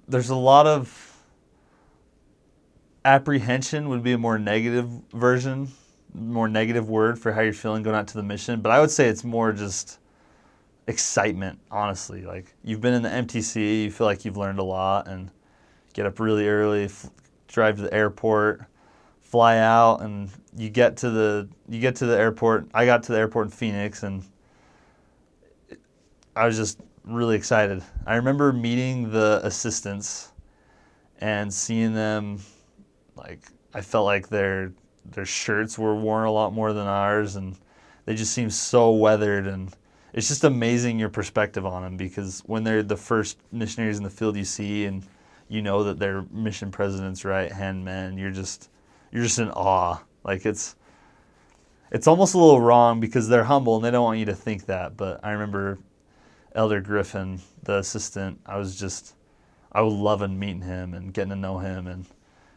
there's a lot of apprehension would be a more negative version, more negative word for how you're feeling going out to the mission. But I would say it's more just excitement, honestly. Like you've been in the MTC, you feel like you've learned a lot, and get up really early, drive to the airport, fly out, and you get to the airport. I got to the airport in Phoenix, and I was just really excited. I remember meeting the assistants and seeing them. Like I felt like their shirts were worn a lot more than ours, and they just seem so weathered. And it's just amazing your perspective on them, because when they're the first missionaries in the field you see, and you know that they're mission president's right hand men, you're just in awe. Like it's almost a little wrong because they're humble and they don't want you to think that. But I remember Elder Griffin, the assistant, I was loving meeting him and getting to know him, and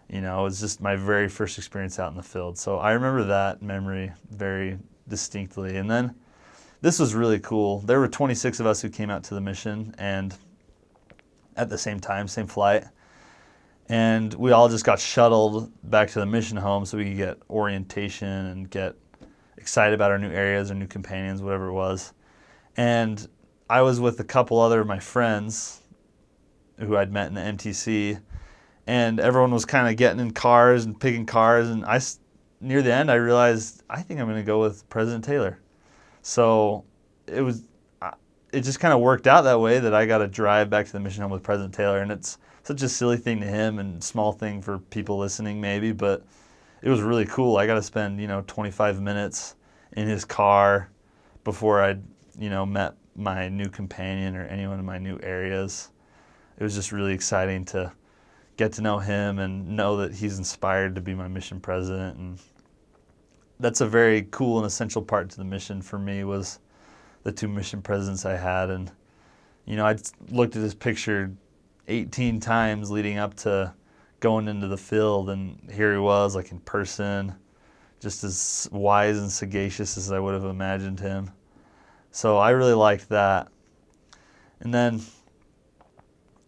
it was just my very first experience out in the field. So I remember that memory very distinctly. And then this was really cool. There were 26 of us who came out to the mission, and at the same time, same flight. And we all just got shuttled back to the mission home so we could get orientation and get excited about our new areas, our new companions, whatever it was. And I was with a couple other of my friends who I'd met in the MTC, and everyone was kind of getting in cars and picking cars. And near the end, I realized I think I'm going to go with President Taylor. So it just kind of worked out that way, that I got to drive back to the mission home with President Taylor. And it's such a silly thing to him and small thing for people listening maybe, but it was really cool. I got to spend 25 minutes in his car before I met my new companion or anyone in my new areas. It was just really exciting to get to know him and know that he's inspired to be my mission president. And that's a very cool and essential part to the mission for me, was the two mission presidents I had. And I looked at his picture 18 times leading up to going into the field, and here he was, like in person, just as wise and sagacious as I would have imagined him. So I really liked that. And then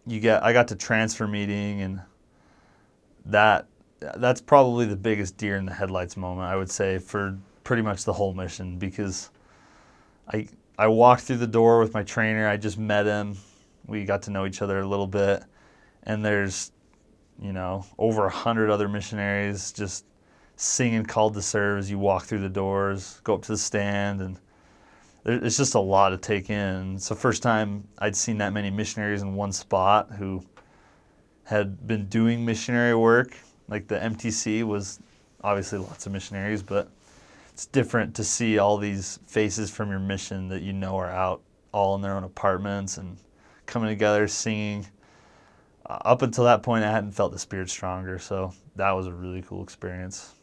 I got to transfer meeting, and that's probably the biggest deer in the headlights moment, I would say, for pretty much the whole mission, because I walked through the door with my trainer. I just met him. We got to know each other a little bit, and there's over 100 other missionaries just singing "Called to Serve" as you walk through the doors, go up to the stand, and it's just a lot to take in. It's the first time I'd seen that many missionaries in one spot who had been doing missionary work. Like the MTC was obviously lots of missionaries, but it's different to see all these faces from your mission that are out all in their own apartments and coming together, singing. Up until that point, I hadn't felt the Spirit stronger, so that was a really cool experience.